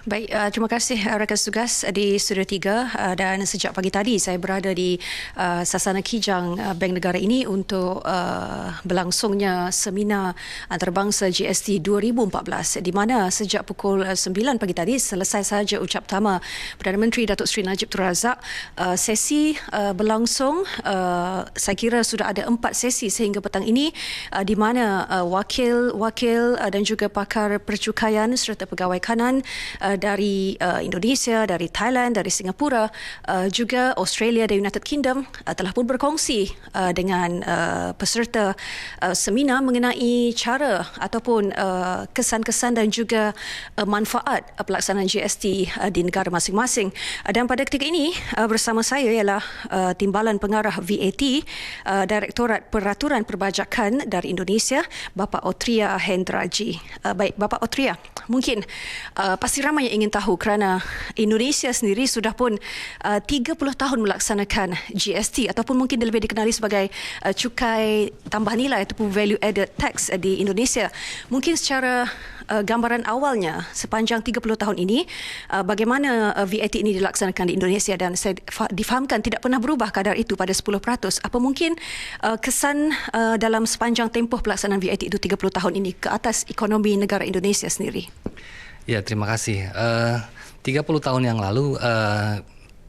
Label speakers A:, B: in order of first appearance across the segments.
A: Baik, terima kasih rakan tugas di Studio 3 dan sejak pagi tadi saya berada di Sasana Kijang Bank Negara ini untuk berlangsungnya seminar antarabangsa GST 2014 di mana sejak pukul 9 pagi tadi selesai saja ucap pertama Perdana Menteri Datuk Seri Najib Tun Razak. Sesi berlangsung, saya kira sudah ada 4 sesi sehingga petang ini di mana wakil-wakil dan juga pakar percukaian serta pegawai kanan dari Indonesia, dari Thailand, dari Singapura, juga Australia dan United Kingdom telah pun berkongsi dengan peserta seminar mengenai cara ataupun kesan-kesan dan juga manfaat pelaksanaan GST di negara masing-masing. Dan pada ketika ini bersama saya ialah Timbalan Pengarah VAT, Direktorat Peraturan Perbajakan dari Indonesia, Bapa Otria Hendraji. Baik, Bapa Otria, mungkin pasti ramai yang ingin tahu kerana Indonesia sendiri sudah pun 30 tahun melaksanakan GST ataupun mungkin lebih dikenali sebagai cukai tambah nilai ataupun value added tax di Indonesia. Mungkin secara gambaran awalnya sepanjang 30 tahun ini bagaimana VAT ini dilaksanakan di Indonesia, dan saya difahamkan tidak pernah berubah kadar itu pada 10%. Apa mungkin kesan dalam sepanjang tempoh pelaksanaan VAT itu 30 tahun ini ke atas ekonomi negara Indonesia sendiri?
B: Ya, terima kasih. 30 tahun yang lalu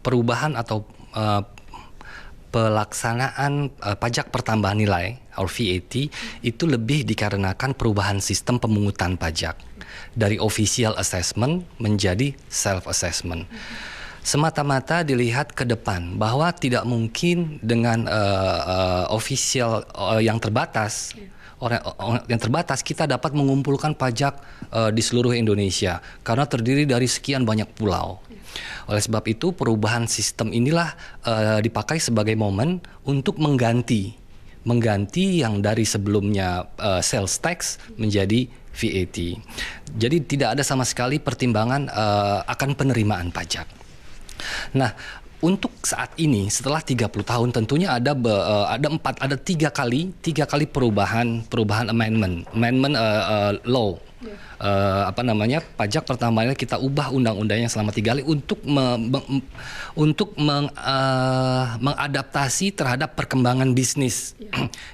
B: perubahan atau pelaksanaan pajak pertambahan nilai atau VAT itu lebih dikarenakan perubahan sistem pemungutan pajak dari official assessment menjadi self assessment. Semata-mata dilihat ke depan bahwa tidak mungkin dengan official yang terbatas. Yang terbatas kita dapat mengumpulkan pajak di seluruh Indonesia karena terdiri dari sekian banyak pulau. Oleh sebab itu perubahan sistem inilah dipakai sebagai momen untuk mengganti yang dari sebelumnya sales tax menjadi VAT. Jadi tidak ada sama sekali pertimbangan akan penerimaan pajak. Nah, untuk saat ini setelah 30 tahun tentunya ada tiga kali perubahan amendment law. Pajak pertamanya kita ubah undang-undangnya selama 3 kali untuk mengadaptasi terhadap perkembangan bisnis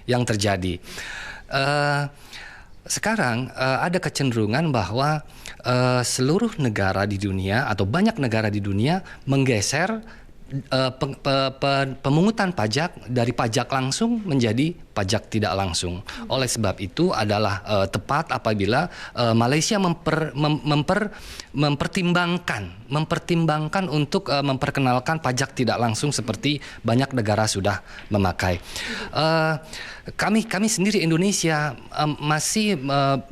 B: yang terjadi. Sekarang ada kecenderungan bahwa seluruh negara di dunia atau banyak negara di dunia menggeser pemungutan pajak dari pajak langsung menjadi pajak tidak langsung. Oleh sebab itu adalah tepat apabila Malaysia mempertimbangkan untuk memperkenalkan pajak tidak langsung seperti banyak negara sudah memakai. Kami sendiri Indonesia masih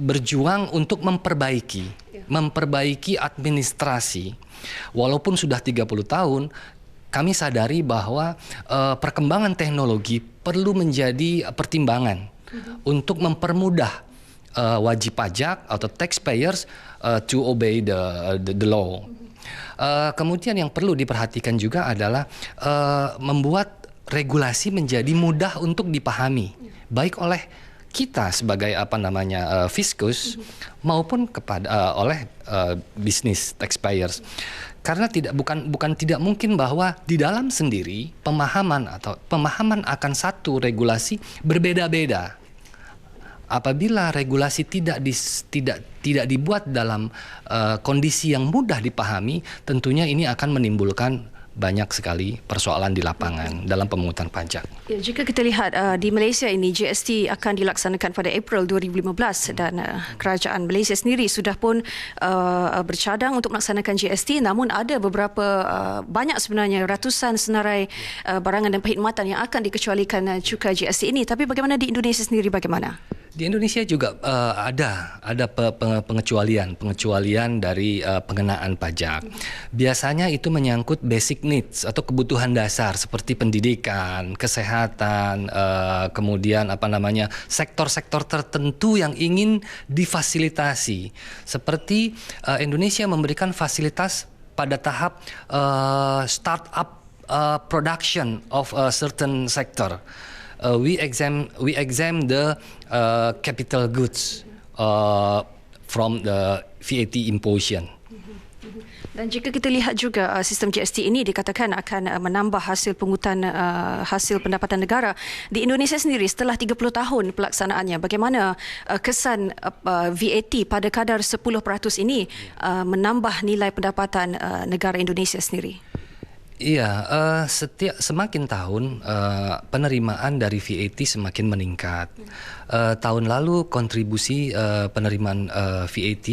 B: berjuang untuk memperbaiki administrasi. Walaupun sudah 30 tahun, kami sadari bahwa perkembangan teknologi perlu menjadi pertimbangan untuk mempermudah wajib pajak atau taxpayers to obey the law. Kemudian yang perlu diperhatikan juga adalah membuat regulasi menjadi mudah untuk dipahami, baik oleh kita sebagai fiskus maupun oleh bisnis taxpayers. Karena bukan tidak mungkin bahwa di dalam sendiri pemahaman akan satu regulasi berbeda-beda. Apabila regulasi tidak dibuat dalam kondisi yang mudah dipahami, tentunya ini akan menimbulkan banyak sekali persoalan di lapangan dalam pemungutan pajak.
A: Ya, jika kita lihat di Malaysia ini GST akan dilaksanakan pada April 2015 dan kerajaan Malaysia sendiri sudah pun bercadang untuk melaksanakan GST, namun ada beberapa banyak sebenarnya ratusan senarai barangan dan perkhidmatan yang akan dikecualikan cukai GST ini. Tapi bagaimana di Indonesia sendiri, bagaimana?
B: Di Indonesia juga ada pengecualian dari pengenaan pajak. Biasanya itu menyangkut basic needs atau kebutuhan dasar seperti pendidikan, kesehatan, kemudian sektor-sektor tertentu yang ingin difasilitasi. Seperti Indonesia memberikan fasilitas pada tahap startup production of a certain sector. We exempt the capital goods from the VAT imposition.
A: Dan jika kita lihat juga sistem GST ini dikatakan akan menambah hasil pungutan hasil pendapatan negara di Indonesia sendiri setelah 30 tahun pelaksanaannya. Bagaimana kesan VAT pada kadar 10% ini menambah nilai pendapatan negara Indonesia sendiri?
B: Iya, semakin tahun penerimaan dari VAT semakin meningkat. Tahun lalu kontribusi penerimaan VAT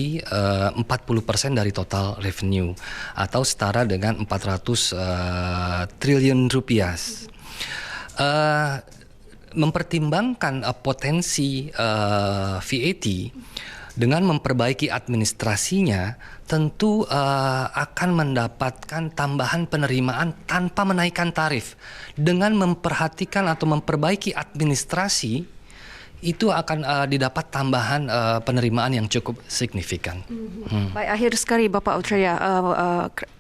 B: 40% dari total revenue atau setara dengan 400 triliun rupiah. Mempertimbangkan potensi VAT dengan memperbaiki administrasinya, tentu akan mendapatkan tambahan penerimaan tanpa menaikkan tarif. Dengan memperhatikan atau memperbaiki administrasi, itu akan didapat tambahan penerimaan yang cukup signifikan.
A: Baik, akhir sekali Bapak Australia,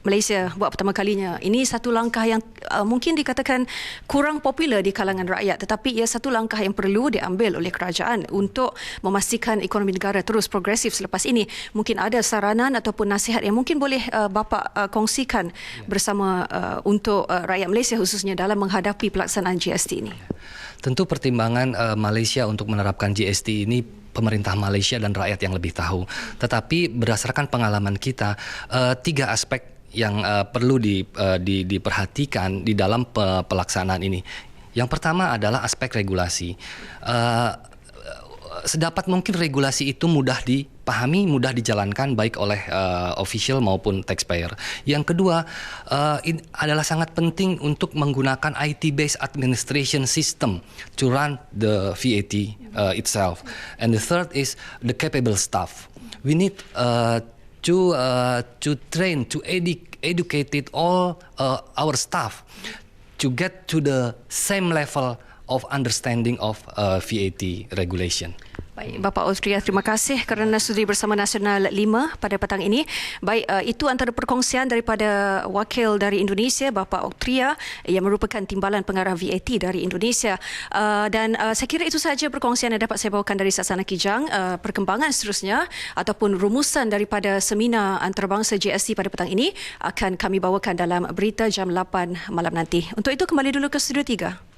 A: Malaysia buat pertama kalinya. Ini satu langkah yang mungkin dikatakan kurang popular di kalangan rakyat, tetapi ia satu langkah yang perlu diambil oleh kerajaan untuk memastikan ekonomi negara terus progresif selepas ini. Mungkin ada saranan ataupun nasihat yang mungkin boleh Bapak kongsikan bersama untuk rakyat Malaysia khususnya dalam menghadapi pelaksanaan GST ini.
B: Tentu pertimbangan Malaysia untuk menerapkan GST ini pemerintah Malaysia dan rakyat yang lebih tahu. Tetapi berdasarkan pengalaman kita, 3 aspek yang perlu diperhatikan di dalam pelaksanaan ini. Yang pertama adalah aspek regulasi. Sedapat mungkin regulasi itu mudah dipahami, mudah dijalankan baik oleh official maupun taxpayer. Yang kedua adalah sangat penting untuk menggunakan IT-based administration system to run the VAT itself. And the third is the capable staff. We need to train, to educate all our staff to get to the same level of understanding of VAT regulation.
A: Baik, Bapak Austria, terima kasih kerana sudi bersama Nasional 5 pada petang ini. Baik, itu antara perkongsian daripada wakil dari Indonesia, Bapak Austria, yang merupakan timbalan pengarah VAT dari Indonesia. Dan saya kira itu sahaja perkongsian yang dapat saya bawakan dari Sasana Kijang. Perkembangan seterusnya ataupun rumusan daripada seminar antarabangsa GST pada petang ini akan kami bawakan dalam berita jam 8 malam nanti. Untuk itu kembali dulu ke Studio 3.